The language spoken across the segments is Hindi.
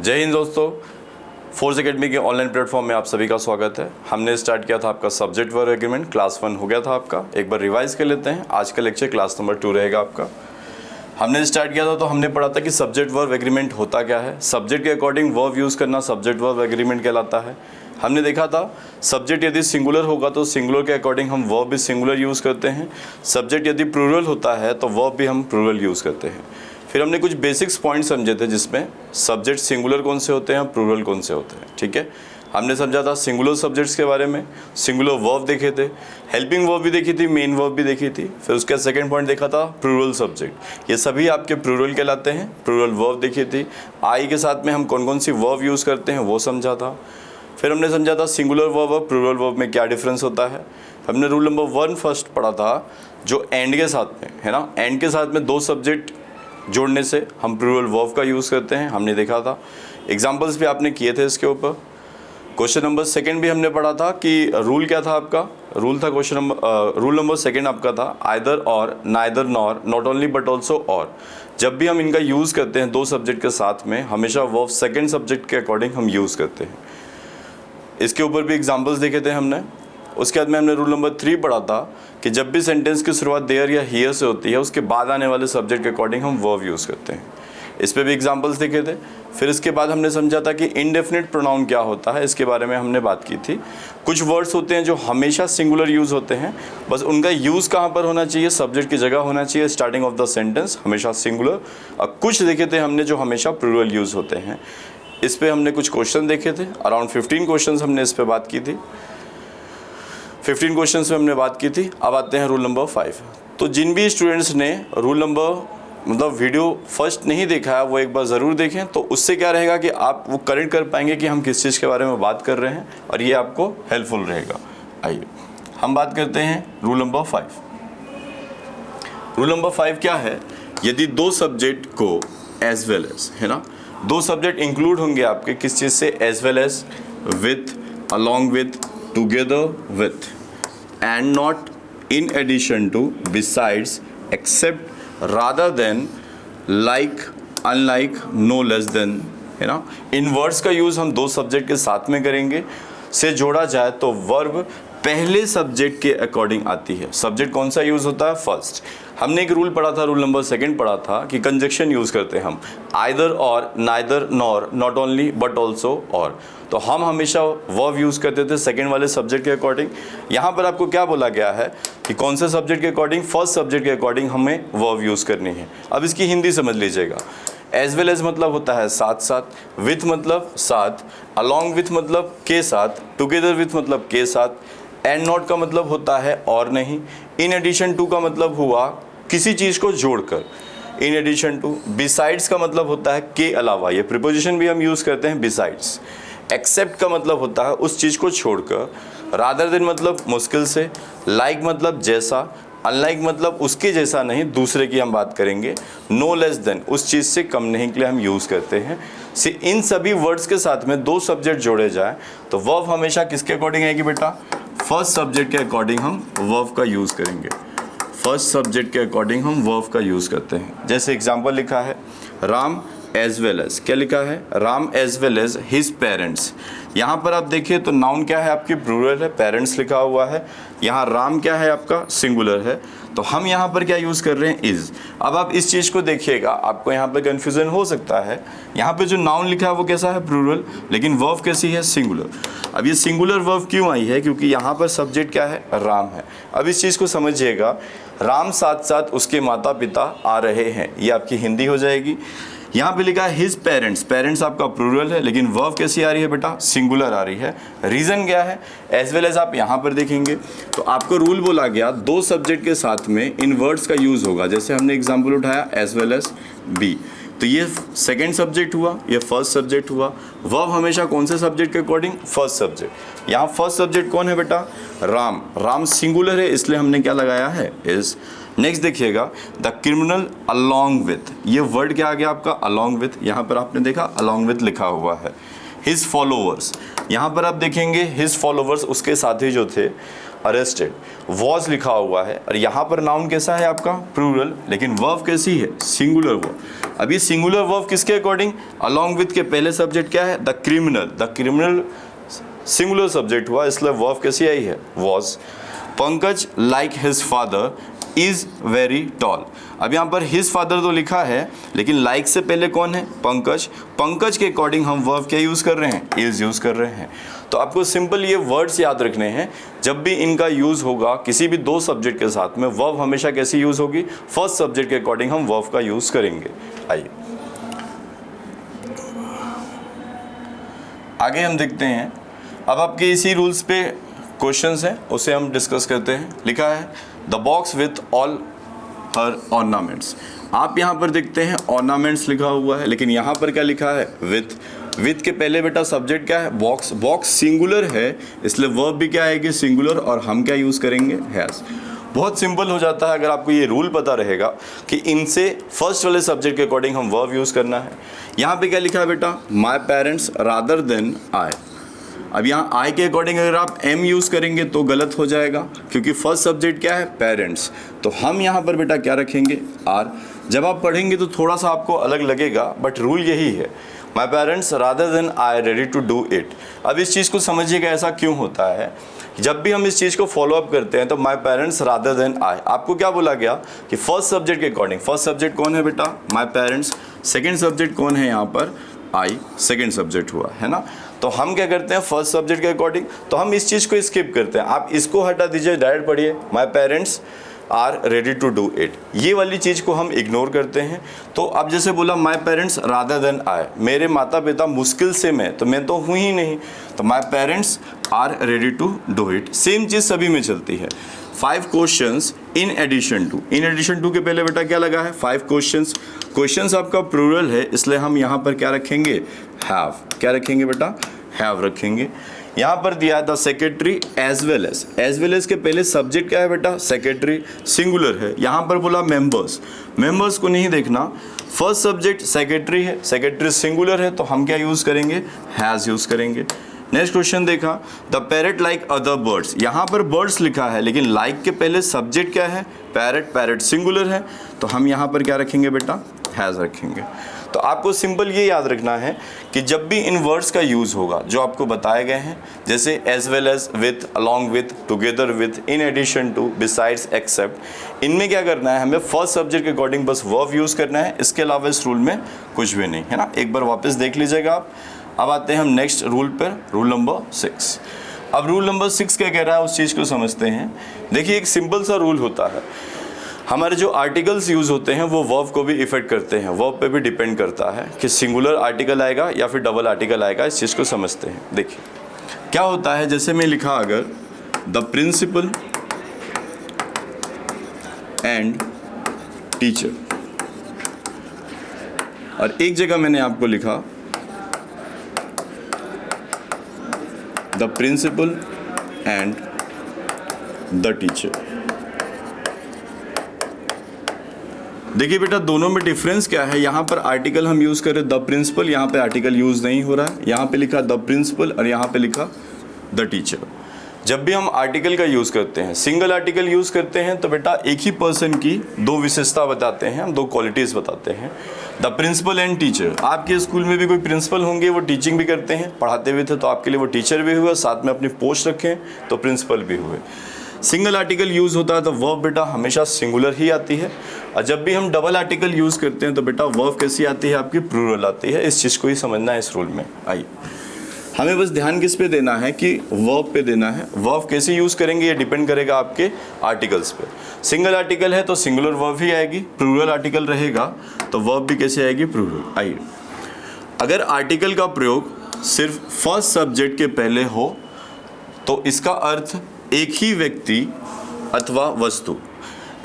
जय हिंद दोस्तों, फोर्स एकेडमी के ऑनलाइन प्लेटफॉर्म में आप सभी का स्वागत है। हमने स्टार्ट किया था आपका सब्जेक्ट वर्ब एग्रीमेंट, क्लास 1 हो गया था आपका। एक बार रिवाइज कर लेते हैं। आज का लेक्चर क्लास नंबर 2 रहेगा आपका। हमने स्टार्ट किया था तो हमने पढ़ा था कि सब्जेक्ट वर्ब एग्रीमेंट होता क्या है, सब्जेक्ट के अकॉर्डिंग वर्ब यूज़ करना सब्जेक्ट वर्ब एग्रीमेंट कहलाता है। हमने देखा था सब्जेक्ट यदि सिंगुलर होगा तो सिंगुलर के अकॉर्डिंग हम वर्ब भी सिंगुलर यूज़ करते हैं। सब्जेक्ट यदि प्लूरल होता है तो वर्ब भी हम प्लूरल यूज़ करते हैं। फिर हमने कुछ बेसिक्स पॉइंट समझे थे जिसमें सब्जेक्ट सिंगुलर कौन से होते हैं और प्लूरल कौन से होते हैं। ठीक है, हमने समझा था सिंगुलर सब्जेक्ट्स के बारे में, सिंगुलर वर्ब देखे थे, हेल्पिंग वर्ब भी देखी थी, मेन वर्ब भी देखी थी। फिर उसका सेकंड पॉइंट देखा था प्लूरल सब्जेक्ट, ये सभी आपके प्लूरल कहलाते हैं। प्लूरल वर्ब देखी थी। आई के साथ में हम कौन कौन सी वर्ब यूज़ करते हैं वो समझा था। फिर हमने समझा था सिंगुलर वर्ब और प्लूरल वर्ब में क्या डिफरेंस होता है। हमने रूल नंबर 1 फर्स्ट पढ़ा था, जो एंड के साथ में है ना, एंड के साथ में दो सब्जेक्ट जोड़ने से हम प्लूरल वर्ब का यूज़ करते हैं। हमने देखा था, एग्जांपल्स भी आपने किए थे इसके ऊपर। क्वेश्चन नंबर 2 भी हमने पढ़ा था कि रूल क्या था आपका। रूल था रूल नंबर 2 आपका था आइदर और, neither nor, not only but also और। जब भी हम इनका यूज़ करते हैं दो सब्जेक्ट के साथ में, हमेशा वर्ब सेकेंड सब्जेक्ट के अकॉर्डिंग हम यूज़ करते हैं। इसके ऊपर भी एग्जाम्पल्स देखे थे हमने। उसके बाद में हमने रूल नंबर 3 पढ़ा था कि जब भी सेंटेंस की शुरुआत देयर या हियर से होती है, उसके बाद आने वाले सब्जेक्ट के अकॉर्डिंग हम वर्ब यूज़ करते हैं। इस पे भी एग्जांपल्स देखे थे। फिर इसके बाद हमने समझा था कि इनडेफिनिट प्रोनाउन क्या होता है, इसके बारे में हमने बात की थी। कुछ वर्ड्स होते हैं जो हमेशा सिंगुलर यूज़ होते हैं, बस उनका यूज़ कहाँ पर होना चाहिए, सब्जेक्ट की जगह होना चाहिए, स्टार्टिंग ऑफ द सेंटेंस हमेशा सिंगुलर। और कुछ देखे थे हमने जो हमेशा प्लूरल यूज़ होते हैं। इस पे हमने कुछ क्वेश्चन देखे थे, अराउंड 15 क्वेश्चंस हमने इस पे बात की थी। 15 क्वेश्चंस में हमने बात की थी। अब आते हैं रूल नंबर 5। तो जिन भी स्टूडेंट्स ने रूल नंबर वीडियो फर्स्ट नहीं देखा है वो एक बार ज़रूर देखें, तो उससे क्या रहेगा कि आप वो करेक्ट कर पाएंगे कि हम किस चीज़ के बारे में बात कर रहे हैं, और ये आपको हेल्पफुल रहेगा। आइए हम बात करते हैं रूल नंबर 5। रूल नंबर 5 क्या है, यदि दो सब्जेक्ट को एज वेल एज, है ना, दो सब्जेक्ट इंक्लूड होंगे आपके किस चीज़ से, as well as, with, along with, together with, and not, in addition to, besides, except, rather than, like, unlike, no less than, है ना। इन वर्ड्स का यूज़ हम दो सब्जेक्ट के साथ में करेंगे। से जोड़ा जाए तो वर्ब पहले सब्जेक्ट के अकॉर्डिंग आती है। सब्जेक्ट कौन सा यूज़ होता है, फर्स्ट। हमने एक रूल पढ़ा था, रूल नंबर 2 पढ़ा था कि कंजक्शन यूज़ करते हैं हम, आइदर और, neither nor, not only but also और। तो हम हमेशा वर्ब यूज़ करते थे सेकंड वाले सब्जेक्ट के अकॉर्डिंग। यहाँ पर आपको क्या बोला गया है कि कौन से सब्जेक्ट के अकॉर्डिंग, फर्स्ट सब्जेक्ट के अकॉर्डिंग हमें वर्ब यूज़ करनी है। अब इसकी हिंदी समझ लीजिएगा। एज वेल एज मतलब होता है साथ साथ, विथ मतलब साथ, अलॉन्ग विथ मतलब के साथ, टुगेदर विथ मतलब के साथ, एंड नॉट का मतलब होता है और नहीं, इन एडिशन टू का मतलब हुआ किसी चीज़ को जोड़कर, इन एडिशन टू, बिसाइड्स का मतलब होता है के अलावा, ये प्रीपोजिशन भी हम यूज़ करते हैं बिसाइड्स, एक्सेप्ट का मतलब होता है उस चीज़ को छोड़कर, रादर देन मतलब मुश्किल से, लाइक मतलब जैसा, अनलाइक मतलब उसके जैसा नहीं, दूसरे की हम बात करेंगे, नो लेस देन उस चीज़ से कम नहीं के लिए हम यूज़ करते हैं। इन सभी वर्ड्स के साथ में दो सब्जेक्ट जोड़े जाए तो वर्ब हमेशा किसके अकॉर्डिंग आएगी बेटा, फर्स्ट सब्जेक्ट के अकॉर्डिंग हम वर्ब का यूज़ करेंगे। फर्स्ट सब्जेक्ट के अकॉर्डिंग हम वर्ब का यूज़ करते हैं। जैसे एग्जांपल लिखा है, राम एज वेल एज, क्या लिखा है, Ram as well as his parents. यहाँ पर आप देखिए तो नाउन क्या है आपकी, प्लूरल है, पेरेंट्स लिखा हुआ है। यहाँ राम क्या है आपका, सिंगुलर है, तो हम यहाँ पर क्या यूज़ कर रहे हैं, इज़। अब आप इस चीज़ को देखिएगा, आपको यहाँ पर कन्फ्यूज़न हो सकता है। यहाँ पे जो नाउन लिखा है वो कैसा है, प्लूरल, लेकिन वर्ब कैसी है, सिंगुलर। अब ये सिंगुलर वर्ब क्यों आई है, क्योंकि यहाँ पर सब्जेक्ट क्या है, राम है। अब इस चीज़ को समझिएगा, राम साथ साथ उसके माता पिता आ रहे हैं, ये आपकी हिंदी हो जाएगी। यहाँ पे लिखा है हिज पेरेंट्स, पेरेंट्स आपका प्लूरल है, लेकिन वर्ब कैसी आ रही है बेटा, सिंगुलर आ रही है। रीज़न क्या है, एज वेल एज आप यहाँ पर देखेंगे तो आपको रूल बोला गया दो सब्जेक्ट के साथ में इन वर्ड्स का यूज़ होगा। जैसे हमने एग्जाम्पल उठाया एज वेल एज बी, तो ये सेकेंड सब्जेक्ट हुआ, ये फर्स्ट सब्जेक्ट हुआ। वर्ब हमेशा कौन से सब्जेक्ट के अकॉर्डिंग, फर्स्ट सब्जेक्ट। यहाँ फर्स्ट सब्जेक्ट कौन है बेटा, राम, राम सिंगुलर है इसलिए हमने क्या लगाया है, इज। नेक्स्ट देखिएगा, द क्रिमिनल अलॉन्ग विथ, ये वर्ड क्या आ गया आपका, अलॉन्ग विथ। यहाँ पर आपने देखा अलॉन्ग विथ लिखा हुआ है। हिज फॉलोअर्स, यहाँ पर आप देखेंगे हिज फॉलोअर्स उसके साथी जो थे, अरेस्टेड, वॉज लिखा हुआ है और यहाँ पर नाउन कैसा है आपका प्लूरल, लेकिन वर्ब कैसी है सिंगुलर वर्ब। अभी सिंगुलर वर्ब किसके अकॉर्डिंग, अलोंग विथ के पहले सब्जेक्ट क्या है द क्रिमिनल सिंगुलर सब्जेक्ट हुआ, इसलिए वर्ब कैसी आई है was. Pankaj like his father is very tall. अब यहाँ पर हिज फादर तो लिखा है, लेकिन लाइक से पहले कौन है पंकज, पंकज के अकॉर्डिंग हम वर्ब क्या यूज़ कर रहे हैं इज यूज़ कर रहे हैं। तो आपको सिंपल ये वर्ड्स याद रखने हैं, जब भी इनका यूज़ होगा किसी भी दो सब्जेक्ट के साथ में वर्ब हमेशा कैसी यूज़ होगी, फर्स्ट सब्जेक्ट के अकॉर्डिंग हम वर्ब का यूज़ करेंगे। आइए आगे हम देखते हैं। अब आपके इसी रूल्स पे क्वेश्चंस हैं, उसे हम डिस्कस करते हैं। लिखा है the box with all her ornaments. आप यहाँ पर देखते हैं ऑर्नामेंट्स लिखा हुआ है, लेकिन यहाँ पर क्या लिखा है विथ के पहले बेटा सब्जेक्ट क्या है बॉक्स, बॉक्स सिंगुलर है इसलिए वर्ब भी क्या है कि सिंगुलर, और हम क्या यूज़ करेंगे हैज़। बहुत सिंपल हो जाता है अगर आपको ये रूल पता रहेगा कि इनसे फर्स्ट वाले सब्जेक्ट के अकॉर्डिंग हम वर्ब यूज़ करना है। यहाँ पे क्या लिखा है बेटा my parents rather than I. अब यहाँ आई के अकॉर्डिंग अगर आप एम यूज़ करेंगे तो गलत हो जाएगा, क्योंकि फर्स्ट सब्जेक्ट क्या है पेरेंट्स, तो हम यहाँ पर बेटा क्या रखेंगे आर। जब आप पढ़ेंगे तो थोड़ा सा आपको अलग लगेगा, बट रूल यही है my parents rather than I ready to do it. अब इस चीज़ को समझिएगा ऐसा क्यों होता है। जब भी हम इस चीज़ को फॉलो अप करते हैं तो my parents rather than I, आपको क्या बोला गया कि फर्स्ट सब्जेक्ट के अकॉर्डिंग, फर्स्ट सब्जेक्ट कौन है बेटा माई पेरेंट्स, सेकेंड सब्जेक्ट कौन है यहाँ पर आई, सेकेंड सब्जेक्ट हुआ है ना। तो हम क्या करते हैं फर्स्ट सब्जेक्ट के अकॉर्डिंग, तो हम इस चीज़ को स्किप करते हैं। आप इसको हटा दीजिए, डायरेक्ट पढ़िए my parents are ready to do it, ये वाली चीज़ को हम इग्नोर करते हैं। तो अब जैसे बोला my parents rather than I, मेरे माता पिता मुश्किल से मैं तो हूँ ही नहीं, तो my parents are ready to do it. Same चीज़ सभी में चलती है। 5 क्वेश्चंस इन एडिशन टू के पहले बेटा क्या लगा है 5 क्वेश्चंस आपका प्लूरल है, इसलिए हम यहाँ पर क्या रखेंगे हैव, क्या रखेंगे बेटा हैव रखेंगे। यहाँ पर दिया the secretary as well as के पहले सब्जेक्ट क्या है बेटा सेक्रेटरी, सिंगुलर है। यहाँ पर बोला मेंबर्स को नहीं देखना, फर्स्ट सब्जेक्ट सेक्रेटरी है, सेक्रेटरी सिंगुलर है, तो हम क्या यूज़ करेंगे हैज़ यूज़ करेंगे। नेक्स्ट क्वेश्चन देखा the parrot like other birds, यहाँ पर बर्ड्स लिखा है लेकिन लाइक के पहले सब्जेक्ट क्या है पैरेट सिंगुलर है, तो हम यहाँ पर क्या रखेंगे बेटा हैज़ रखेंगे। तो आपको सिंपल ये याद रखना है कि जब भी इन वर्ड्स का यूज़ होगा जो आपको बताए गए हैं, जैसे as well as, with, along with, together with, in addition to, besides, except, इनमें क्या करना है हमें फर्स्ट सब्जेक्ट के अकॉर्डिंग बस वर्ब यूज़ करना है, इसके अलावा इस रूल में कुछ भी नहीं है ना। एक बार वापस देख लीजिएगा आप। अब आते हैं हम नेक्स्ट रूल पर, रूल नंबर 6। अब रूल नंबर 6 क्या कह रहा है उस चीज़ को समझते हैं। देखिए एक सिंपल सा रूल होता है, हमारे जो आर्टिकल्स यूज़ होते हैं वो वर्ब को भी इफेक्ट करते हैं, वर्ब पे भी डिपेंड करता है कि सिंगुलर आर्टिकल आएगा या फिर डबल आर्टिकल आएगा। इस चीज़ को समझते हैं। देखिए क्या होता है, जैसे मैं लिखा अगर द प्रिंसिपल एंड टीचर, और एक जगह मैंने आपको लिखा the principal and the teacher. देखिए बेटा दोनों में डिफरेंस क्या है, यहाँ पर आर्टिकल हम यूज़ करें द प्रिंसिपल, यहाँ पे आर्टिकल यूज़ नहीं हो रहा है, यहाँ पे लिखा द प्रिंसिपल और यहाँ पे लिखा द टीचर। जब भी हम आर्टिकल का यूज़ करते हैं, सिंगल आर्टिकल यूज़ करते हैं, तो बेटा एक ही पर्सन की दो विशेषता बताते हैं, हम दो क्वालिटीज़ बताते हैं। द प्रिंसिपल एंड टीचर, आपके स्कूल में भी कोई प्रिंसिपल होंगे, वो टीचिंग भी करते हैं, पढ़ाते हुए थे, तो आपके लिए वो टीचर भी हुए, साथ में अपनी पोस्ट रखें तो प्रिंसिपल भी हुए। सिंगल आर्टिकल यूज़ होता है तो वर्ब बेटा हमेशा सिंगुलर ही आती है, और जब भी हम डबल आर्टिकल यूज़ करते हैं तो बेटा वर्ब कैसी आती है आपकी प्लूरल आती है। इस चीज़ को ही समझना है इस रूल में। आइए हमें बस ध्यान किस पे देना है कि वर्ब पे देना है। वर्ब कैसे यूज़ करेंगे ये डिपेंड करेगा आपके आर्टिकल्स पे। सिंगल आर्टिकल है तो सिंगुलर वर्ब ही आएगी, प्लूरल आर्टिकल रहेगा तो वर्ब भी कैसे आएगी प्लूरल। आइए अगर आर्टिकल का प्रयोग सिर्फ फर्स्ट सब्जेक्ट के पहले हो तो इसका अर्थ एक ही व्यक्ति अथवा वस्तु।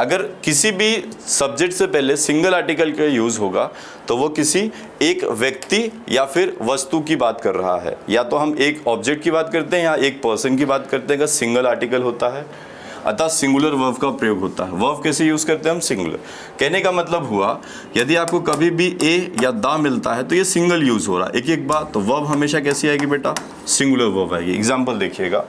अगर किसी भी सब्जेक्ट से पहले सिंगल आर्टिकल का यूज़ होगा तो वो किसी एक व्यक्ति या फिर वस्तु की बात कर रहा है, या तो हम एक ऑब्जेक्ट की बात करते हैं या एक पर्सन की बात करते हैं अगर सिंगल आर्टिकल होता है। अतः सिंगुलर वर्ब का प्रयोग होता है। वर्ब कैसे यूज करते हैं हम? सिंगुलर। कहने का मतलब हुआ यदि आपको कभी भी ए या दा मिलता है तो ये सिंगल यूज हो रहा है, एक एक बार, तो वर्ब हमेशा कैसी आएगी बेटा? सिंगुलर वर्ब आएगी। एग्जाम्पल देखिएगा,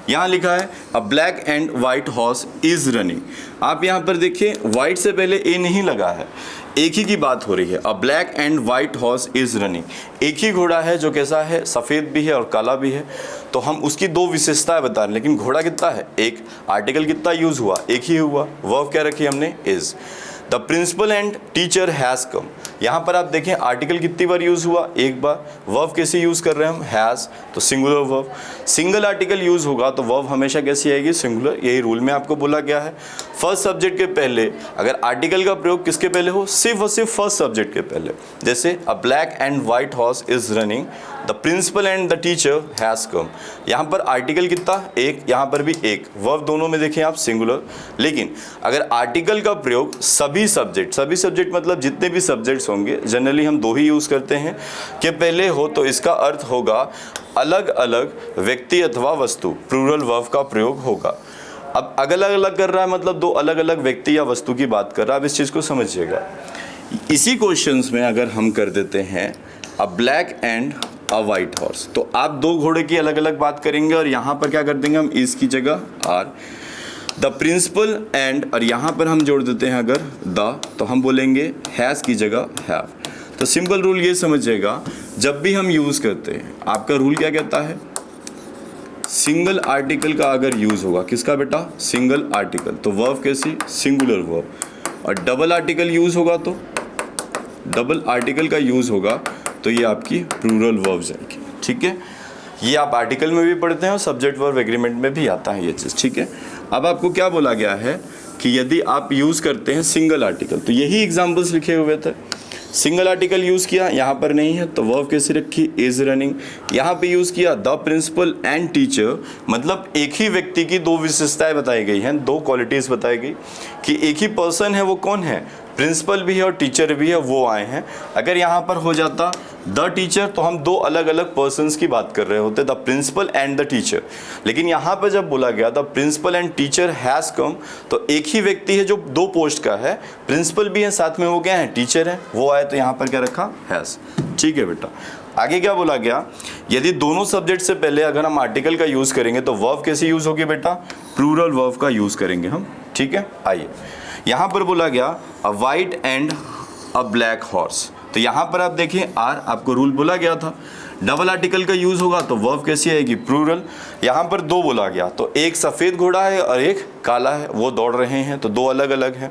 यहाँ लिखा है अ black and white horse is running. आप यहाँ पर देखिए व्हाइट से पहले ए नहीं लगा है, एक ही की बात हो रही है। अ black and white horse is running, एक ही घोड़ा है जो कैसा है? सफ़ेद भी है और काला भी है। तो हम उसकी दो विशेषताएं बता रहे हैं, लेकिन घोड़ा कितना है? एक। आर्टिकल कितना यूज हुआ? एक ही हुआ। वर्ब क्या रखी हमने? Is. The principal and teacher has come. यहाँ पर आप देखें आर्टिकल कितनी बार यूज हुआ? एक बार। वर्ब कैसे यूज कर रहे हैं हम? हैज़, तो singular verb. Single article use होगा तो वर्ब हमेशा कैसी आएगी? सिंगुलर। यही रूल में आपको बोला गया है। फर्स्ट सब्जेक्ट के पहले अगर आर्टिकल का प्रयोग किसके पहले हो? सिर्फ और सिर्फ फर्स्ट सब्जेक्ट के पहले। जैसे a black and white horse is running, the principal and the teacher has come. यहाँ पर आर्टिकल कितना? एक, यहाँ पर भी एक। वर्ब दोनों में देखें आप सिंगुलर। लेकिन अगर आर्टिकल का प्रयोग सभी सब्जेक्ट मतलब जितने भी सब्जेक्ट्स होंगे, जनरली हम दो ही यूज़ करते हैं, के पहले हो तो इसका अर्थ होगा अलग अलग व्यक्ति अथवा वस्तु, प्लूरल वर्ब का प्रयोग होगा। अब अलग अलग कर रहा है मतलब दो अलग अलग व्यक्ति या वस्तु की बात कर रहा है। अब इस चीज़ को समझिएगा। इसी क्वेश्चंस में अगर हम कर देते हैं अ black and a white horse, तो आप दो घोड़े की अलग अलग बात करेंगे और यहाँ पर क्या कर देंगे हम? इस की जगह आर। द प्रिंसिपल एंड, और यहाँ पर हम जोड़ देते हैं अगर द, तो हम बोलेंगे हैज़ की जगह हैव। तो सिंपल रूल ये समझिएगा, जब भी हम यूज़ करते हैं आपका रूल क्या कहता है? सिंगल आर्टिकल का अगर यूज़ होगा, किसका बेटा? सिंगल आर्टिकल, तो वर्ब कैसी? Singular verb. और डबल आर्टिकल यूज़ होगा तो डबल आर्टिकल का यूज़ होगा तो ये आपकी प्लूरल वर्ब जाएगी। ठीक है, ये आप आर्टिकल में भी पढ़ते हैं और सब्जेक्ट वर्ब एग्रीमेंट में भी आता है ये चीज़। ठीक है, अब आपको क्या बोला गया है कि यदि आप यूज़ करते हैं सिंगल आर्टिकल, तो यही एग्जाम्पल्स लिखे हुए थे। सिंगल आर्टिकल यूज़ किया, यहाँ पर नहीं है तो वर्ब कैसे रखी? Is running. यहाँ पे यूज़ किया द प्रिंसिपल एंड टीचर, मतलब एक ही व्यक्ति की दो विशेषताएं बताई गई हैं, दो क्वालिटीज़ बताई गई कि एक ही पर्सन है, वो कौन है? प्रिंसिपल भी है और टीचर भी है, वो आए हैं। अगर यहाँ पर हो जाता द टीचर तो हम दो अलग अलग पर्सन्स की बात कर रहे होते, the principal and the teacher. लेकिन यहाँ पर जब बोला गया the principal and teacher has come, तो एक ही व्यक्ति है जो दो पोस्ट का है, प्रिंसिपल भी है, साथ में वो क्या है? टीचर है, वो आए, तो यहाँ पर क्या रखा? हैज़। ठीक है बेटा, आगे क्या बोला गया? यदि दोनों सब्जेक्ट से पहले अगर हम आर्टिकल का यूज़ करेंगे तो वर्ब कैसे यूज़ होगी बेटा? प्लूरल वर्ब का यूज़ करेंगे हम। ठीक है, आइए यहाँ पर बोला गया अ white and a black horse, तो यहाँ पर आप देखिए आर, आपको रूल बोला गया था डबल आर्टिकल का यूज़ होगा तो वर्ब कैसी आएगी? प्लूरल। यहाँ पर दो बोला गया तो एक सफ़ेद घोड़ा है और एक काला है, वो दौड़ रहे हैं, तो दो अलग अलग हैं।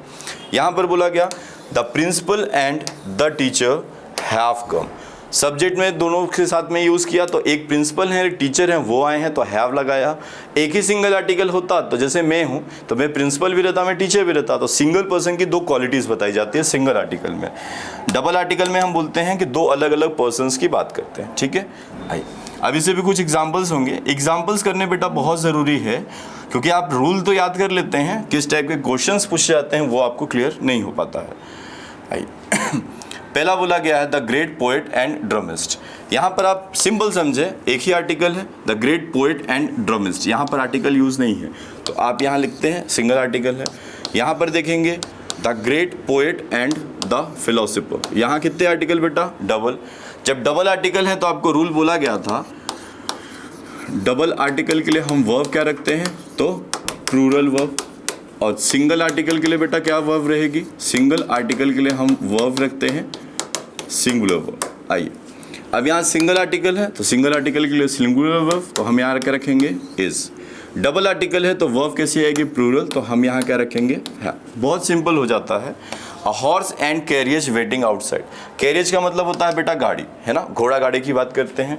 यहाँ पर बोला गया the principal and the teacher have come, subject में दोनों के साथ में यूज़ किया, तो एक प्रिंसिपल है एक टीचर है, वो आए हैं तो हैव लगाया। एक ही सिंगल आर्टिकल होता तो जैसे मैं हूँ तो मैं प्रिंसिपल भी रहता, मैं टीचर भी रहता, तो सिंगल पर्सन की दो क्वालिटीज़ बताई जाती है सिंगल आर्टिकल में। डबल आर्टिकल में हम बोलते हैं कि दो अलग अलग पर्सनस की बात करते हैं। ठीक है, आइए अभी से भी कुछ एग्जाम्पल्स होंगे। एग्जाम्पल्स करने बेटा बहुत ज़रूरी है, क्योंकि आप रूल तो याद कर लेते हैं, किस टाइप के क्वेश्चंस पूछे जाते हैं वो आपको क्लियर नहीं हो पाता है। आइए पहला बोला गया है द ग्रेट पोएट एंड ड्रमिस्ट। यहाँ पर आप सिंपल समझे, एक ही आर्टिकल है द ग्रेट पोएट एंड ड्रमिस्ट, यहाँ पर आर्टिकल यूज़ नहीं है तो आप यहाँ लिखते हैं सिंगल आर्टिकल है। यहाँ पर देखेंगे the great poet and the philosopher, यहाँ कितने आर्टिकल बेटा? डबल। जब डबल आर्टिकल है तो आपको रूल बोला गया था डबल आर्टिकल के लिए हम वर्ब क्या रखते हैं? तो प्लूरल वर्ब। और सिंगल आर्टिकल के लिए बेटा क्या वर्ब रहेगी? सिंगल आर्टिकल के लिए हम वर्ब रखते हैं सिंगुलर वर्ब। आइए अब यहाँ सिंगल आर्टिकल है तो सिंगल आर्टिकल के लिए सिंगुलर वर्ब, तो हम यहाँ क्या रखेंगे? इज। डबल आर्टिकल है तो वर्ब कैसी आएगी? प्लूरल, तो हम यहाँ क्या रखेंगे? है। बहुत सिंपल हो जाता है। A horse and carriage waiting outside, carriage का मतलब होता है बेटा गाड़ी, है ना, घोड़ा गाड़ी की बात करते हैं।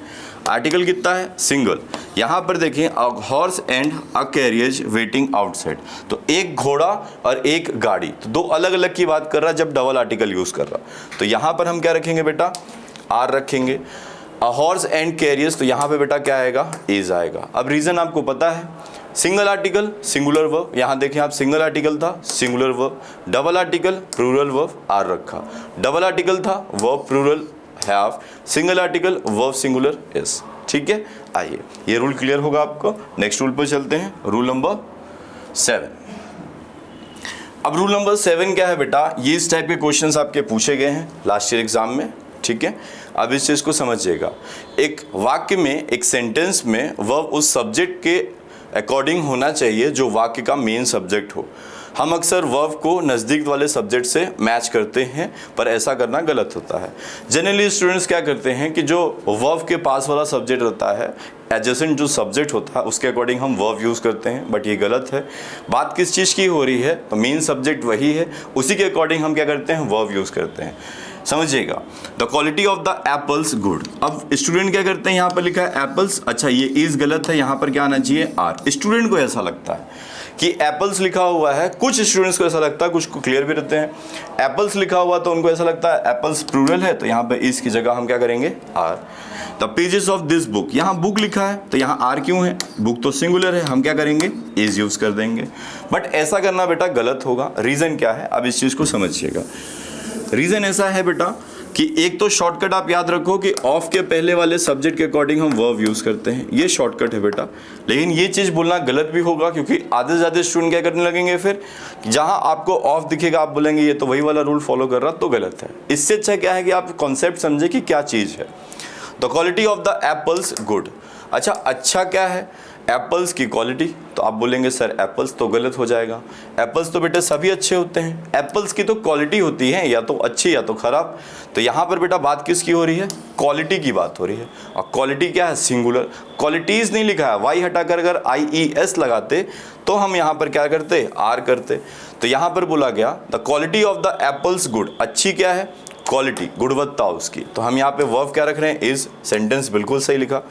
आर्टिकल कितना है? सिंगल। यहाँ पर देखें a horse and a carriage waiting outside, तो एक घोड़ा और एक गाड़ी, तो दो अलग अलग की बात कर रहा है जब डबल आर्टिकल यूज़ कर रहा, तो यहाँ पर हम क्या रखेंगे बेटा? आर रखेंगे। अ हॉर्स एंड कैरियज, तो यहाँ पे बेटा क्या आएगा? इज आएगा। अब रीज़न आपको पता है, सिंगल आर्टिकल सिंगुलर वर्ब, यहाँ देखें आप सिंगल आर्टिकल था singular verb, double article plural verb are रखा, डबल आर्टिकल था verb plural have, single article verb singular is. ठीक है, आइए ये रूल क्लियर होगा आपको। नेक्स्ट रूल पर चलते हैं, रूल नंबर 7। अब रूल नंबर 7 क्या है बेटा, ये इस टाइप के क्वेश्चंस आपके पूछे गए हैं लास्ट ईयर एग्जाम में, ठीक है। अब इस चीज़ को समझिएगा, एक वाक्य में, एक सेंटेंस में वर्ब उस सब्जेक्ट के अकॉर्डिंग होना चाहिए जो वाक्य का मेन सब्जेक्ट हो। हम अक्सर वर्ब को नज़दीक वाले सब्जेक्ट से मैच करते हैं, पर ऐसा करना गलत होता है। जनरली स्टूडेंट्स क्या करते हैं कि जो वर्ब के पास वाला सब्जेक्ट रहता है, एडजेसेंट जो सब्जेक्ट होता है उसके अकॉर्डिंग हम वर्ब यूज़ करते हैं, बट ये गलत है। बात किस चीज़ की हो रही है, तो मेन सब्जेक्ट वही है, उसी के अकॉर्डिंग हम क्या करते हैं, वर्ब यूज़ करते हैं। समझिएगा, the quality of the apples good. अब स्टूडेंट क्या करते हैं, यहाँ पर लिखा है एप्पल्स, अच्छा ये इज गलत है, यहाँ पर क्या आना चाहिए, आर। स्टूडेंट को ऐसा लगता है कि एप्पल्स लिखा हुआ है, कुछ स्टूडेंट्स को ऐसा लगता है, कुछ को क्लियर भी रहते हैं। एप्पल्स लिखा हुआ तो उनको ऐसा लगता है एप्पल्स प्लूरल है, तो यहाँ पे इस की जगह हम क्या करेंगे, are. The pages of this book, यहाँ बुक लिखा है तो यहाँ आर क्यों है, बुक तो सिंगुलर है, हम क्या करेंगे, इज यूज कर देंगे। बट ऐसा करना बेटा गलत होगा। रीजन क्या है, अब इस चीज को समझिएगा। रीजन ऐसा है बेटा कि एक तो शॉर्टकट आप याद रखो कि ऑफ के पहले वाले सब्जेक्ट के अकॉर्डिंग हम वर्ब यूज करते हैं, ये शॉर्टकट है बेटा। लेकिन ये चीज़ बोलना गलत भी होगा, क्योंकि आधे से ज़्यादा स्टूडेंट क्या करने लगेंगे, फिर जहां आपको ऑफ दिखेगा आप बोलेंगे ये तो वही वाला रूल फॉलो कर रहा, तो गलत है। इससे अच्छा क्या है कि आप कॉन्सेप्ट समझे कि क्या चीज़ है। The quality of the apples good. अच्छा क्या है, एप्पल्स की क्वालिटी, तो आप बोलेंगे सर एप्पल्स तो गलत हो जाएगा। एप्पल्स तो बेटा सभी अच्छे होते हैं, एप्पल्स की तो क्वालिटी होती है या तो अच्छी या तो खराब। तो यहाँ पर बेटा बात किसकी हो रही है, क्वालिटी की बात हो रही है। और क्वालिटी क्या है, सिंगुलर। क्वालिटीज़ नहीं लिखा है, वाई हटाकर अगर IES लगाते तो हम यहाँ पर क्या करते, आर करते। तो यहाँ पर बोला गया the quality of the apples good. अच्छी क्या है, क्वालिटी, गुणवत्ता उसकी। तो हम यहाँ पे वर्ब क्या रख रहे हैं, इज। सेंटेंस बिल्कुल सही लिखा।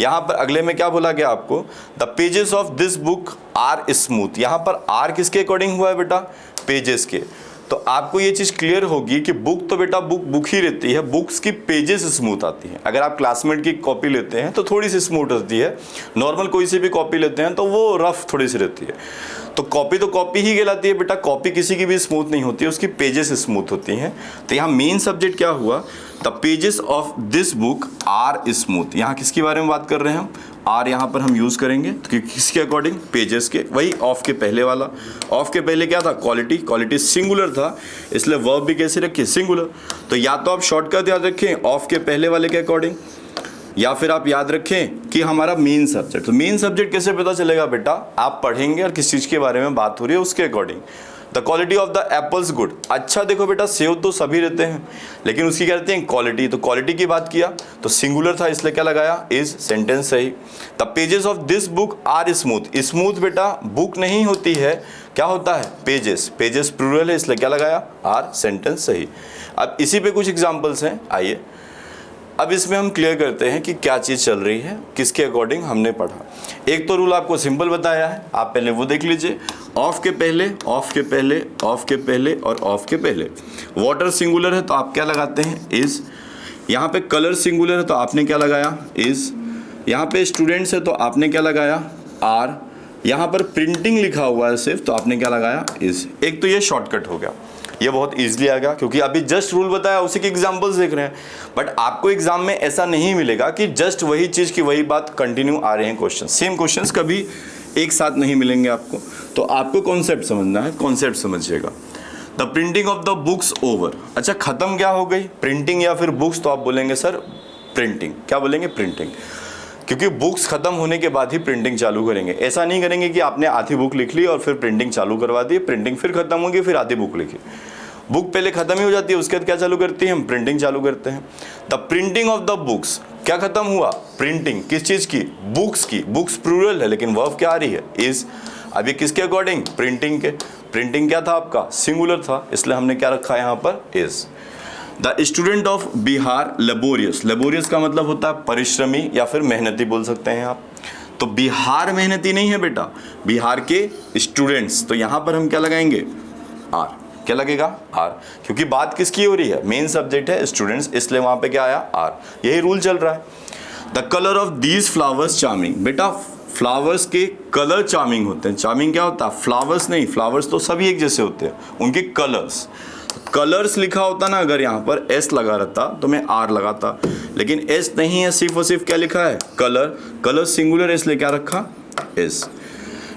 यहाँ पर अगले में क्या बोला गया आपको, the pages of this book are smooth. यहाँ पर आर किसके अकॉर्डिंग हुआ है बेटा, पेजेस के। तो आपको ये चीज़ क्लियर होगी कि बुक तो बेटा बुक ही रहती है, बुक्स की पेजेस स्मूथ आती हैं। अगर आप क्लासमेट की कॉपी लेते हैं तो थोड़ी सी स्मूथ रहती है, नॉर्मल कोई सी भी कॉपी लेते हैं तो वो रफ थोड़ी सी रहती है। तो कॉपी ही कहलाती है बेटा, कॉपी किसी की भी स्मूथ नहीं होती है, उसकी पेजेस स्मूथ होती हैं। तो यहाँ मेन सब्जेक्ट क्या हुआ, the pages of this book are smooth. यहाँ किसके बारे में बात कर रहे हैं हम, आर यहाँ पर हम यूज़ करेंगे, तो किसके अकॉर्डिंग, पेजेस के। वही ऑफ के पहले वाला, ऑफ के पहले क्या था, क्वालिटी सिंगुलर था, इसलिए वर्ब भी कैसे रखे, सिंगुलर। तो या तो आप शॉर्टकट याद रखें ऑफ के पहले वाले के अकॉर्डिंग, या फिर आप याद रखें कि हमारा मेन सब्जेक्ट। तो मेन सब्जेक्ट कैसे पता चलेगा बेटा, आप पढ़ेंगे और किस चीज़ के बारे में बात हो रही है उसके according. The quality of the apples good. अच्छा देखो बेटा, सेव तो सभी रहते हैं, लेकिन उसकी क्या रहती है, क्वालिटी। तो क्वालिटी की बात किया तो सिंगुलर था, इसलिए क्या लगाया, इज। सेंटेंस सही। The pages of this book are smooth. Smooth बेटा बुक नहीं होती है, क्या होता है, पेजेस प्लूरल है, इसलिए क्या लगाया, आर। सेंटेंस सही। अब इसी पे कुछ एग्जाम्पल्स हैं, आइए अब इसमें हम क्लियर करते हैं कि क्या चीज़ चल रही है, किसके अकॉर्डिंग हमने पढ़ा। एक तो रूल आपको सिंपल बताया है, आप पहले वो देख लीजिए। ऑफ के पहले, ऑफ के पहले, ऑफ के पहले और ऑफ के पहले। वाटर सिंगुलर है तो आप क्या लगाते हैं, इज। यहाँ पे कलर सिंगुलर है तो आपने क्या लगाया, इज। यहाँ पे स्टूडेंट्स है तो आपने क्या लगाया, आर। यहाँ पर प्रिंटिंग लिखा हुआ है सिर्फ, तो आपने क्या लगाया, इज। एक तो ये शॉर्टकट हो गया, ये बहुत इजीली आ गया, क्योंकि अभी जस्ट रूल बताया उसी के एग्जांपल्स देख रहे हैं। बट आपको एग्जाम में ऐसा नहीं मिलेगा कि जस्ट वही चीज़ की वही बात कंटिन्यू आ रहे हैं क्वेश्चन, सेम क्वेश्चंस कभी एक साथ नहीं मिलेंगे आपको। तो आपको कॉन्सेप्ट समझना है, कॉन्सेप्ट समझिएगा। The printing of the books over. अच्छा खत्म क्या हो गई, प्रिंटिंग या फिर बुक्स, तो आप बोलेंगे सर प्रिंटिंग। क्या बोलेंगे, प्रिंटिंग, क्योंकि बुक्स खत्म होने के बाद ही प्रिंटिंग चालू करेंगे। ऐसा नहीं करेंगे कि आपने आधी बुक लिख ली और फिर प्रिंटिंग चालू करवा दी, प्रिंटिंग फिर खत्म होगी फिर आधी बुक लिखी। बुक पहले खत्म ही हो जाती है, उसके बाद क्या चालू करती है, हम प्रिंटिंग चालू करते हैं। The printing of the books, क्या खत्म हुआ, प्रिंटिंग। किस चीज़ की, बुक्स की। बुक्स प्लूरल है लेकिन वर्ब क्या आ रही है, इज। अभी किसके अकॉर्डिंग, प्रिंटिंग के। प्रिंटिंग क्या था आपका, सिंगुलर था, इसलिए हमने क्या रखा है यहाँ पर, is. The student of Bihar laborious. Laborious का मतलब होता है परिश्रमी या फिर मेहनती बोल सकते हैं आप। तो बिहार मेहनती नहीं है बेटा, बिहार के स्टूडेंट्स। तो यहाँ पर हम क्या लगाएंगे, आर। क्या लगेगा, आर, क्योंकि बात किसकी हो रही है, मेन सब्जेक्ट है स्टूडेंट्स, इसलिए वहां पे क्या आया, आर। यही रूल चल रहा है। The colour of these flowers charming. बेटा फ्लावर्स के कलर चार्मिंग होते हैं। चार्मिंग क्या होता है, फ्लावर्स नहीं, फ्लावर्स तो सभी एक जैसे होते हैं, उनके कलर्स लिखा होता ना, अगर यहाँ पर एस लगा रहता तो मैं आर लगाता, लेकिन एस नहीं है, सिर्फ और सिर्फ क्या लिखा है, कलर। कलर सिंगुलर है इसलिए क्या रखा, एस।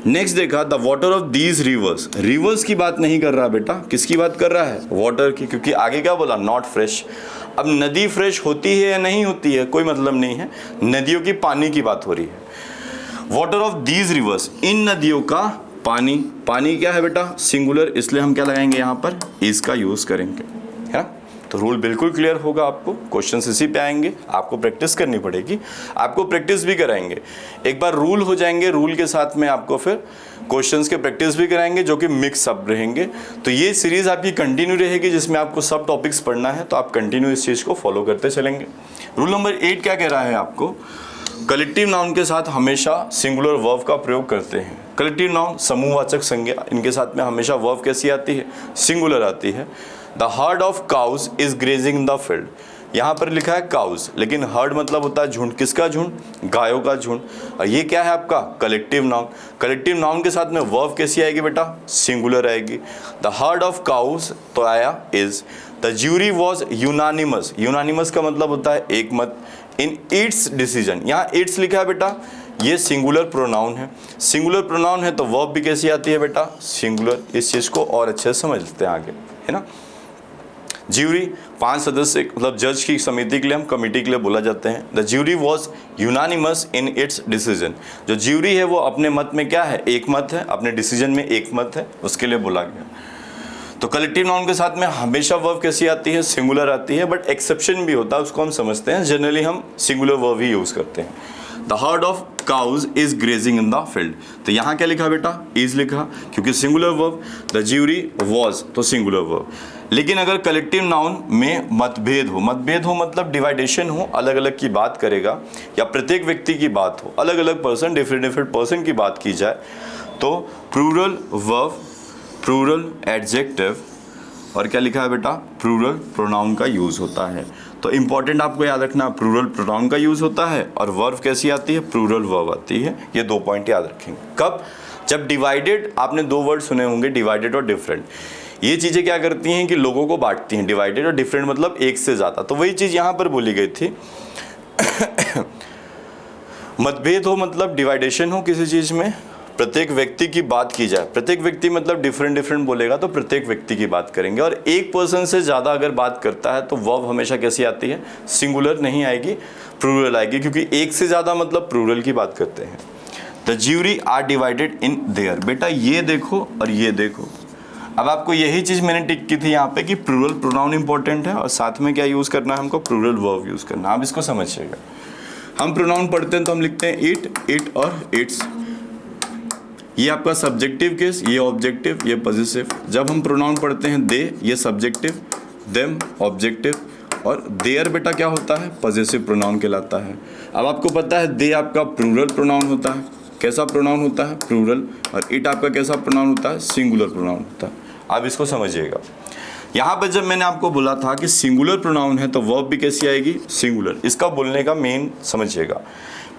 नेक्स्ट देखा the water of these rivers, reverse की बात नहीं कर रहा बेटा, किसकी बात कर रहा है? वाटर की, क्योंकि आगे क्या बोला? Not fresh. अब नदी फ्रेश होती है या नहीं होती है कोई मतलब नहीं है, नदियों की पानी की बात हो रही है। वाटर ऑफ दीज रिवर्स, इन नदियों का पानी, पानी क्या है बेटा? सिंगुलर, इसलिए हम क्या लगाएंगे यहाँ पर? इज का यूज करेंगे, है ना। तो रूल बिल्कुल क्लियर होगा आपको, क्वेश्चन इसी पे आएंगे, आपको प्रैक्टिस करनी पड़ेगी, आपको प्रैक्टिस भी कराएंगे। एक बार रूल हो जाएंगे, रूल के साथ में आपको फिर क्वेश्चंस के प्रैक्टिस भी कराएंगे जो कि मिक्स सब रहेंगे। तो ये सीरीज आपकी कंटिन्यू रहेगी जिसमें आपको सब टॉपिक्स पढ़ना है, तो आप कंटिन्यू इस चीज़ को फॉलो करते चलेंगे। रूल नंबर 8 क्या कह रहा है आपको? कलेक्टिव नाउन के साथ हमेशा सिंगुलर वर्ब का प्रयोग करते हैं। कलेक्टिव नाउन समूहवाचक संज्ञा, इनके साथ में हमेशा वर्ब कैसी आती है? सिंगुलर आती है। The heard of cows is grazing in the field, यहाँ पर लिखा है काउज, लेकिन हर्ड मतलब होता है झुंड, किसका झुंड? गायों का झुंड। और ये क्या है आपका? Collective noun. कलेक्टिव नाउन के साथ में वर्ब कैसी आएगी बेटा? सिंगुलर आएगी। द हर्ड ऑफ काउज तो आया is. The jury was unanimous, unanimous का मतलब होता है एक मत, इन इट्स डिसीजन, यहाँ इट्स लिखा है बेटा, ये सिंगुलर प्रोनाउन है। सिंगुलर प्रोनाउन है तो वर्ब भी कैसी आती है बेटा? सिंगुलर। इस चीज़ को और अच्छे से समझ लेते हैं आगे, है ना। ज्यूरी 5 सदस्य मतलब जज की समिति के लिए हम कमेटी के लिए बोला जाते हैं। The jury was unanimous in its decision, जो ज्यूरी है वो अपने मत में क्या है? एक मत है, अपने डिसीजन में एक मत है, उसके लिए बोला गया। तो कलेक्टिव नाउन के साथ में हमेशा वर्ब कैसी आती है? सिंगुलर आती है, बट एक्सेप्शन भी होता है, उसको हम समझते हैं। जनरली हम सिंगुलर वर्ब ही यूज करते हैं। The heard of cows is grazing in the field, तो यहाँ क्या लिखा बेटा? इज लिखा, क्योंकि singular verb. The jury was तो सिंगुलर वर्ब। लेकिन अगर कलेक्टिव नाउन में मतभेद हो, मतभेद हो मतलब डिवाइडेशन हो, अलग अलग की बात करेगा, या प्रत्येक व्यक्ति की बात हो, अलग अलग पर्सन, डिफरेंट पर्सन की बात की जाए, तो प्लूरल वर्ब, प्लूरल एडजेक्टिव और क्या लिखा है बेटा? प्लूरल प्रोनाउन का यूज होता है। तो इंपॉर्टेंट आपको याद रखना, प्लूरल प्रोनाउन का यूज होता है और वर्ब कैसी आती है? प्लूरल वर्ब आती है। ये 2 पॉइंट याद रखेंगे। कब? जब डिवाइडेड, आपने 2 वर्ड सुने होंगे, डिवाइडेड और डिफरेंट। ये चीज़ें क्या करती हैं कि लोगों को बांटती हैं। डिवाइडेड और डिफरेंट मतलब एक से ज़्यादा, तो वही चीज़ यहाँ पर बोली गई थी। मतभेद हो मतलब डिवाइडेशन हो किसी चीज़ में, प्रत्येक व्यक्ति की बात की जाए, प्रत्येक व्यक्ति मतलब डिफरेंट बोलेगा तो प्रत्येक व्यक्ति की बात करेंगे। और एक पर्सन से ज़्यादा अगर बात करता है तो वर्ब हमेशा कैसी आती है? सिंगुलर नहीं आएगी, प्लूरल आएगी, क्योंकि एक से ज़्यादा मतलब प्लूरल की बात करते हैं। The jury are divided in their, बेटा ये देखो और ये देखो। अब आपको यही चीज़ मैंने टिक की थी यहाँ पे कि प्लूरल प्रोनाउन इंपॉर्टेंट है और साथ में क्या यूज़ करना है हमको? प्लूरल वर्ब यूज़ करना। आप इसको समझिएगा। हम प्रोनाउन पढ़ते हैं तो हम लिखते हैं इट, इट और इट्स। ये आपका सब्जेक्टिव केस, ये ऑब्जेक्टिव, ये पॉजिटिव। जब हम प्रोनाउन पढ़ते हैं दे, ये सब्जेक्टिव, देम ऑब्जेक्टिव, और देयर बेटा क्या होता है? पॉजिटिव प्रोनाउन कहलाता है। अब आपको पता है दे आपका प्लूरल प्रोनाउन होता है। कैसा प्रोनाउन होता है? प्लूरल। और इट आपका कैसा प्रोनाउन होता है? सिंगुलर प्रोनाउन होता है। आप इसको समझिएगा। यहाँ पर जब मैंने आपको बोला था कि सिंगुलर प्रोनाउन है तो वर्ब भी कैसी आएगी? सिंगुलर। इसका बोलने का मेन समझिएगा।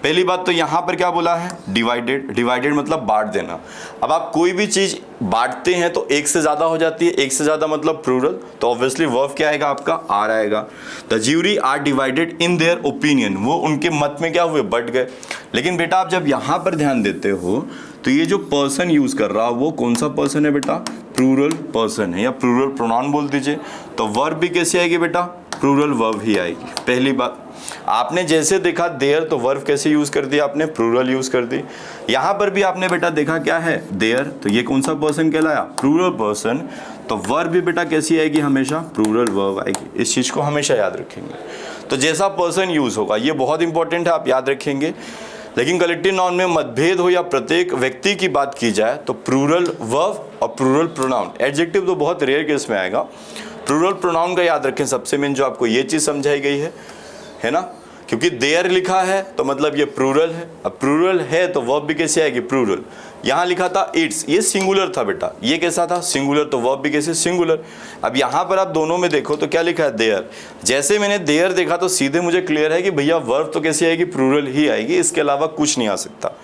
पहली बात तो यहाँ पर क्या बोला है? डिवाइडेड। डिवाइडेड मतलब बांट देना। अब आप कोई भी चीज़ बांटते हैं तो एक से ज़्यादा हो जाती है, एक से ज़्यादा मतलब प्लूरल, तो ऑब्वियसली वर्ब क्या आएगा आपका? आर आएगा। The jury are divided in their opinion, वो उनके मत में क्या हुए? बट गए। लेकिन बेटा आप जब यहाँ पर ध्यान देते हो तो ये जो पर्सन यूज़ कर रहा है वो कौन सा पर्सन है बेटा? प्लूरल पर्सन है, या प्लूरल प्रोनाउन बोल दीजिए। तो वर्ब भी कैसी आएगी बेटा? प्लूरल वर्ब ही आएगी। पहली बात आपने जैसे देखा देयर, तो वर्ब कैसे यूज कर दिया आपने? प्लूरल यूज कर दी। यहाँ पर भी आपने बेटा देखा क्या है? देयर, तो ये कौन सा पर्सन कहलाया? Plural person. तो वर्ब भी बेटा कैसी आएगी? हमेशा प्लूरल वर्ब आएगी। इस चीज को हमेशा याद रखेंगे। तो जैसा पर्सन यूज होगा, ये बहुत इंपॉर्टेंट है, आप याद रखेंगे। लेकिन कलेक्टिव नाउन में मतभेद हो या प्रत्येक व्यक्ति की बात की जाए तो प्लूरल वर्ब और प्लूरल प्रोनाउन। एडजेक्टिव तो बहुत रेयर केस में आएगा। प्लूरल प्रोनाउन का याद रखें, सबसे मेन जो आपको ये चीज़ समझाई गई है ना, क्योंकि देयर लिखा है तो मतलब ये प्लूरल है। अब प्लूरल है तो वर्ब भी कैसे आएगी? प्लूरल। यहाँ लिखा था इट्स, ये सिंगुलर था बेटा, ये कैसा था? सिंगुलर, तो वर्ब भी कैसे? सिंगुलर। अब यहाँ पर आप दोनों में देखो तो क्या लिखा है? देयर। जैसे मैंने देयर देखा तो सीधे मुझे क्लियर है कि भैया वर्ब तो कैसी आएगी? प्लूरल ही आएगी, इसके अलावा कुछ नहीं आ सकता।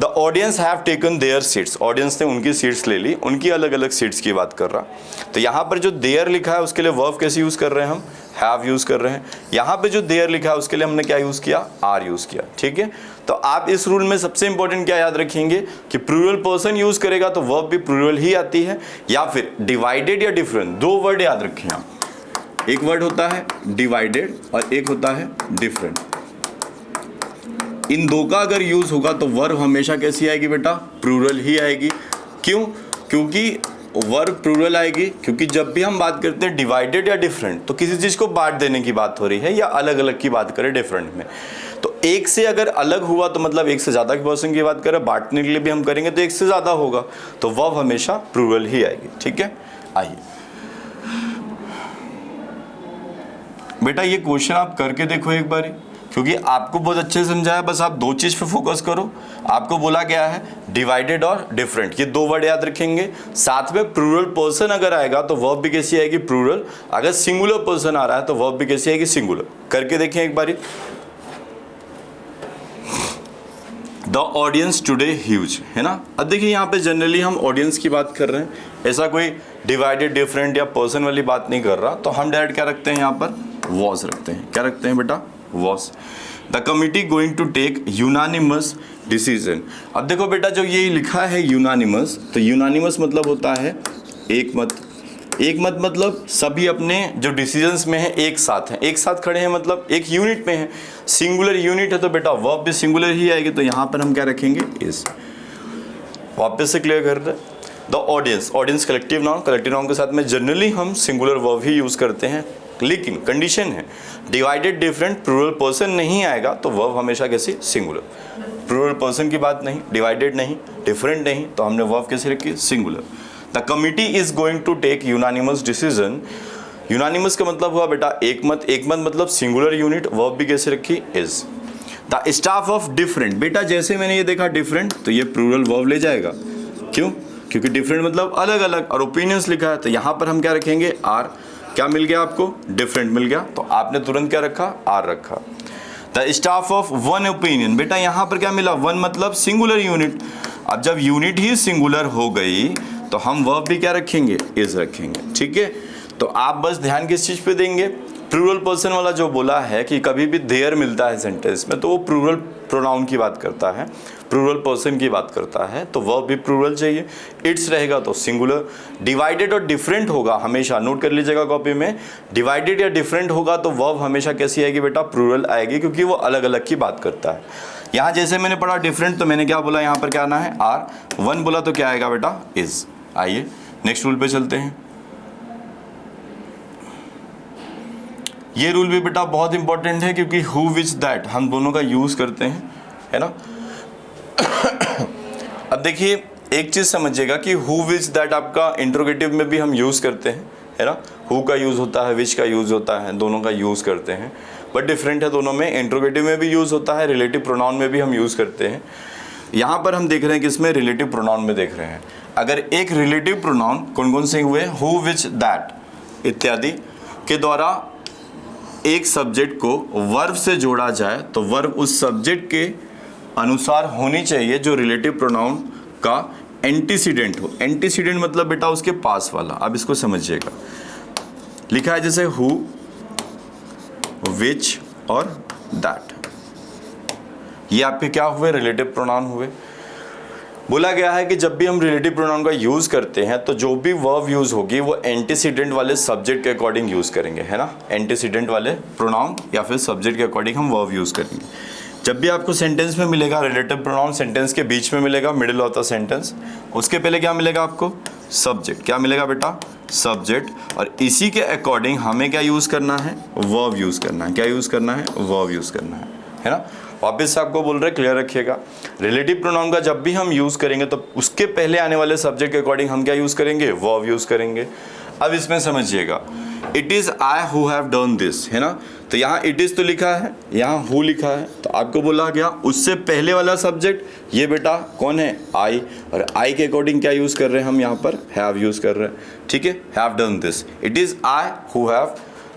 The audience have taken there seats, audience ने उनकी सीट्स ले ली, उनकी अलग अलग सीट्स की बात कर रहा। तो यहाँ पर जो देयर लिखा है उसके लिए वर्ब कैसे यूज़ कर रहे हैं हम, हैव यूज़ कर रहे हैं। यहाँ पे जो देयर लिखा है उसके लिए हमने क्या यूज़ किया, आर यूज़ किया। ठीक है, तो आप इस रूल में सबसे इंपॉर्टेंट क्या याद रखेंगे कि प्लूरल पर्सन यूज़ करेगा तो वर्ब भी प्लूरल ही आती है, या फिर डिवाइडेड या डिफरेंट, दो वर्ड याद रखें आप। एक वर्ड होता है डिवाइडेड और एक होता है डिफरेंट। इन दो का अगर यूज होगा तो वर्ब हमेशा कैसी आएगी बेटा, प्लूरल ही आएगी। क्यों, क्योंकि वर्ब प्लूरल आएगी क्योंकि जब भी हम बात करते हैं डिवाइडेड या डिफरेंट तो किसी चीज को बांट देने की बात हो रही है, या अलग अलग की बात करें डिफरेंट में, तो एक से अगर अलग हुआ तो मतलब एक से ज्यादा की पर्सन की बात करें, बांटने के लिए भी हम करेंगे तो एक से ज्यादा होगा, तो वर्ब हमेशा प्लूरल ही आएगी। ठीक है, आइए बेटा ये क्वेश्चन आप करके देखो एक बारी, क्योंकि आपको बहुत अच्छे से समझाया, बस आप दो चीज पे फोकस करो। आपको बोला गया है डिवाइडेड और डिफरेंट, ये दो वर्ड याद रखेंगे। साथ में प्लूरल पर्सन अगर आएगा तो वर्ब भी कैसी आएगी, प्लूरल। अगर सिंगुलर पर्सन आ रहा है तो वर्ब भी कैसी आएगी, सिंगुलर। करके देखें एक बारी। द ऑडियंस टुडे ह्यूज, है ना। अब देखिए यहाँ पे जनरली हम ऑडियंस की बात कर रहे हैं, ऐसा कोई डिवाइडेड डिफरेंट या पर्सन वाली बात नहीं कर रहा, तो हम डायरेक्ट क्या रखते हैं यहाँ पर, वॉज रखते हैं। क्या रखते हैं बेटा, was. The committee going to take unanimous decision. अब देखो बेटा जो ये लिखा है यूनानिमस, तो यूनानिमस मतलब होता है एक मत। एक मत मतलब सभी अपने जो डिसीजंस में है एक साथ हैं, एक साथ खड़े हैं, मतलब एक यूनिट में है। सिंगुलर यूनिट है तो बेटा वर्ब भी सिंगुलर ही आएगी, तो यहाँ पर हम क्या रखेंगे, इज। वापस से क्लियर कर रहे हैं। The audience, audience collective noun, collective noun के साथ में जनरली हम सिंगुलर वर्ब ही यूज करते हैं, लेकिन कंडीशन है डिवाइडेड डिफरेंट प्लूरल पर्सन नहीं आएगा तो वर्ब हमेशा कैसी, सिंगुलर। प्लूरल पर्सन की बात नहीं, डिवाइडेड नहीं, डिफरेंट नहीं, तो हमने वर्ब कैसे रखी, singular. The committee is going to take unanimous decision. Unanimous का मतलब हुआ बेटा एक मत, एक मत मतलब सिंगुलर यूनिट, वर्ब भी कैसे रखी, is. The staff of different, बेटा जैसे मैंने ये देखा डिफरेंट तो ये प्लूरल वर्ब ले जाएगा। क्यों, क्योंकि डिफरेंट मतलब अलग अलग, और ओपिनियंस लिखा है, तो यहाँ पर हम क्या रखेंगे, आर। क्या मिल गया आपको, डिफरेंट मिल गया, तो आपने तुरंत क्या रखा, आर रखा। The staff of one opinion, बेटा यहाँ पर क्या मिला, वन मतलब सिंगुलर यूनिट। अब जब यूनिट ही सिंगुलर हो गई तो हम वर्ब भी क्या रखेंगे, इज रखेंगे। ठीक है, तो आप बस ध्यान किस चीज पे देंगे, प्लूरल पर्सन वाला जो बोला है कि कभी भी देयर मिलता है सेंटेंस में तो वो प्लूरल प्रोनाउन की बात करता है, प्लूरल पर्सन की बात करता है, तो वर्ब भी प्लूरल चाहिए। इट्स रहेगा तो सिंगुलर। डिवाइडेड और डिफरेंट होगा हमेशा, नोट कर लीजिएगा कॉपी में, डिवाइडेड या डिफरेंट होगा तो वर्ब हमेशा कैसी आएगी बेटा, प्लूरल आएगी, क्योंकि वो अलग अलग की बात करता है। यहाँ जैसे मैंने पढ़ा डिफरेंट तो मैंने क्या बोला, यहाँ पर क्या आना है, आर। वन बोला तो क्या आएगा बेटा, इज। आइए नेक्स्ट रूल पे चलते हैं। ये रूल भी बेटा बहुत इंपॉर्टेंट है, क्योंकि हु विच दैट हम दोनों का यूज करते हैं, है ना। अब देखिए एक चीज समझिएगा कि हु विच दैट आपका इंट्रोगेटिव में भी हम यूज करते हैं, है ना। हु का यूज होता है, विच का यूज होता है, दोनों का यूज करते हैं, बट डिफरेंट है दोनों में। इंट्रोगेटिव में भी यूज होता है, रिलेटिव प्रोनाउन में भी हम यूज करते हैं। यहाँ पर हम देख रहे हैं कि इसमें रिलेटिव प्रोनाउन में देख रहे हैं। अगर एक रिलेटिव प्रोनाउन कौन कौन से हुए, हु विच दैट इत्यादि के द्वारा एक सब्जेक्ट को वर्ब से जोड़ा जाए तो वर्ब उस सब्जेक्ट के अनुसार होनी चाहिए जो रिलेटिव प्रोनाउन का एंटीसीडेंट हो। एंटीसीडेंट मतलब बेटा उसके पास वाला। अब इसको समझिएगा, लिखा है जैसे हु, विच और दैट, ये आपके क्या हुए, रिलेटिव प्रोनाउन हुए। बोला गया है कि जब भी हम रिलेटिव प्रोनाउन का यूज करते हैं तो जो भी वर्ब यूज होगी वो एंटीसीडेंट वाले सब्जेक्ट के अकॉर्डिंग यूज करेंगे, है ना। एंटीसीडेंट वाले प्रोनाउन या फिर सब्जेक्ट के अकॉर्डिंग हम वर्ब यूज करेंगे। जब भी आपको सेंटेंस में मिलेगा रिलेटिव प्रोनाउन, सेंटेंस के बीच में मिलेगा, मिडिल ऑफ द सेंटेंस, उसके पहले क्या मिलेगा आपको, सब्जेक्ट। क्या मिलेगा बेटा, सब्जेक्ट। और इसी के अकॉर्डिंग हमें क्या यूज करना है, वर्ब यूज करना है। क्या यूज करना है, वर्ब यूज करना है ना। वापस से आपको बोल रहे, क्लियर रखिएगा। रिलेटिव प्रोनाउन का जब भी हम यूज करेंगे तो उसके पहले आने वाले सब्जेक्ट के अकॉर्डिंग हम क्या यूज करेंगे, वर्ब यूज करेंगे। अब इसमें समझिएगा, it is I who have done this, है ना। तो यहाँ इट इज तो लिखा है, यहाँ हु लिखा है, तो आपको बोला गया उससे पहले वाला सब्जेक्ट ये बेटा कौन है, आई। और आई के अकॉर्डिंग क्या यूज कर रहे हैं हम, यहाँ पर हैव यूज कर रहे हैं। ठीक है, have done this, it is I who have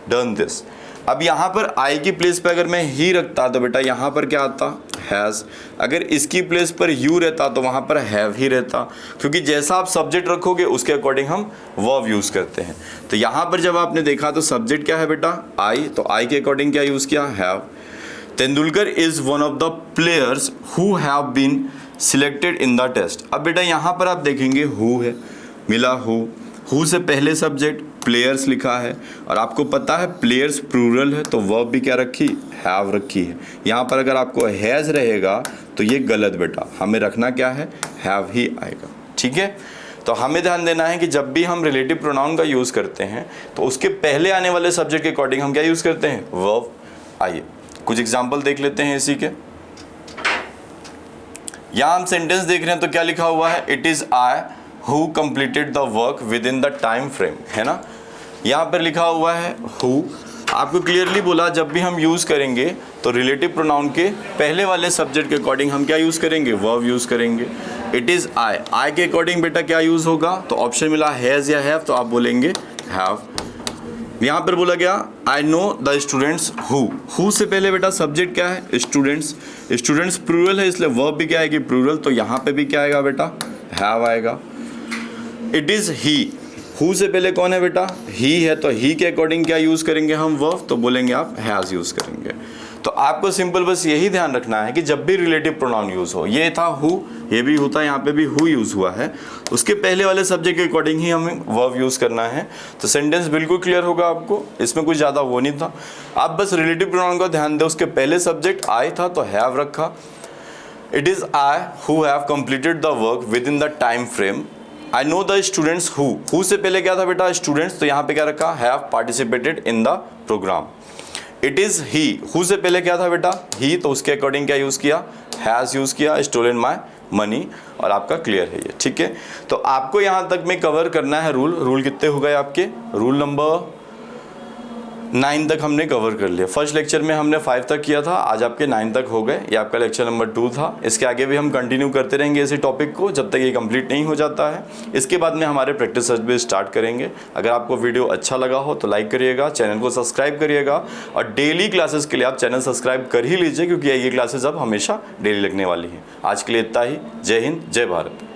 done this. अब यहाँ पर आई की प्लेस पे अगर मैं ही रखता तो बेटा यहाँ पर क्या आता, हैज़। अगर इसकी प्लेस पर यू रहता तो वहाँ पर हैव ही रहता, क्योंकि जैसा आप सब्जेक्ट रखोगे उसके अकॉर्डिंग हम वर्ब यूज़ करते हैं। तो यहाँ पर जब आपने देखा तो सब्जेक्ट क्या है बेटा, आई, तो आई के अकॉर्डिंग क्या यूज़ किया, have. Tendulkar is one of the players who have been selected in the test. अब बेटा यहाँ पर आप देखेंगे हु है, मिला हु से पहले सब्जेक्ट, प्लेयर्स लिखा है, और आपको पता है प्लेयर्स प्लूरल है तो वर्ब भी क्या रखी, हैव रखी है। यहाँ पर अगर आपको हैज़ रहेगा तो ये गलत बेटा, हमें रखना क्या है, हैव ही आएगा। ठीक है, तो हमें ध्यान देना है कि जब भी हम रिलेटिव प्रोनाउन का यूज़ करते हैं तो उसके पहले आने वाले सब्जेक्ट के अकॉर्डिंग हम क्या यूज़ करते हैं, वर्ब। आइए कुछ एग्जाम्पल देख लेते हैं इसी के। यहाँ हम सेंटेंस देख रहे हैं तो क्या लिखा हुआ है, it is I who completed the work with in the time frame, है ना। यहाँ पर लिखा हुआ है हु, आपको क्लियरली बोला जब भी हम यूज़ करेंगे तो रिलेटिव प्रोनाउन के पहले वाले सब्जेक्ट के अकॉर्डिंग हम क्या यूज़ करेंगे, वर्ब यूज़ करेंगे। इट इज़ आई के अकॉर्डिंग बेटा क्या यूज़ होगा, तो ऑप्शन मिला हैज़ या हैव, तो आप बोलेंगे हैव। यहाँ पर बोला गया I know the students who से पहले बेटा सब्जेक्ट क्या है, स्टूडेंट्स। स्टूडेंट्स प्लूरल है इसलिए वर्ब भी क्या आएगी, प्लूरल, तो यहाँ पे भी क्या आएगा बेटा, हैव आएगा। इट इज़ ही, हु से पहले कौन है बेटा, ही है, तो ही के अकॉर्डिंग क्या यूज़ करेंगे हम, वर्ब, तो बोलेंगे आप हैज़ यूज़ करेंगे। तो आपको सिंपल बस यही ध्यान रखना है कि जब भी रिलेटिव प्रोनाउन यूज़ हो, ये था हु, ये भी होता है, यहाँ पे भी हु यूज़ हुआ है, उसके पहले वाले सब्जेक्ट के अकॉर्डिंग ही हमें वर्ब यूज़ करना है। तो सेंटेंस बिल्कुल क्लियर होगा आपको, इसमें कुछ ज़्यादा वो नहीं था। आप बस रिलेटिव प्रोनाउन का ध्यान दें, उसके पहले सब्जेक्ट आई था तो हैव रखा। It is I who have completed the work with in the time frame. I know the students who से पहले क्या था बेटा, स्टूडेंट्स, तो यहाँ पे क्या रखा, have participated in the programme. It is he, who से पहले क्या था बेटा, ही, तो उसके अकॉर्डिंग क्या यूज़ किया, हैज़ यूज़ किया, स्टोलन माई मनी, और आपका क्लियर है ये। ठीक है, तो आपको यहाँ तक में कवर करना है रूल कितने हो गए आपके, रूल नंबर 9 तक हमने कवर कर लिया। फर्स्ट लेक्चर में हमने 5 तक किया था, आज आपके 9 तक हो गए। ये आपका लेक्चर नंबर 2 था। इसके आगे भी हम कंटिन्यू करते रहेंगे इसी टॉपिक को जब तक ये कंप्लीट नहीं हो जाता है। इसके बाद में हमारे प्रैक्टिस सेट भी स्टार्ट करेंगे। अगर आपको वीडियो अच्छा लगा हो तो लाइक करिएगा, चैनल को सब्सक्राइब करिएगा, और डेली क्लासेस के लिए आप चैनल सब्सक्राइब कर ही लीजिए, क्योंकि ये क्लासेस अब हमेशा डेली लगने वाली हैं। आज के लिए इतना ही। जय हिंद, जय भारत।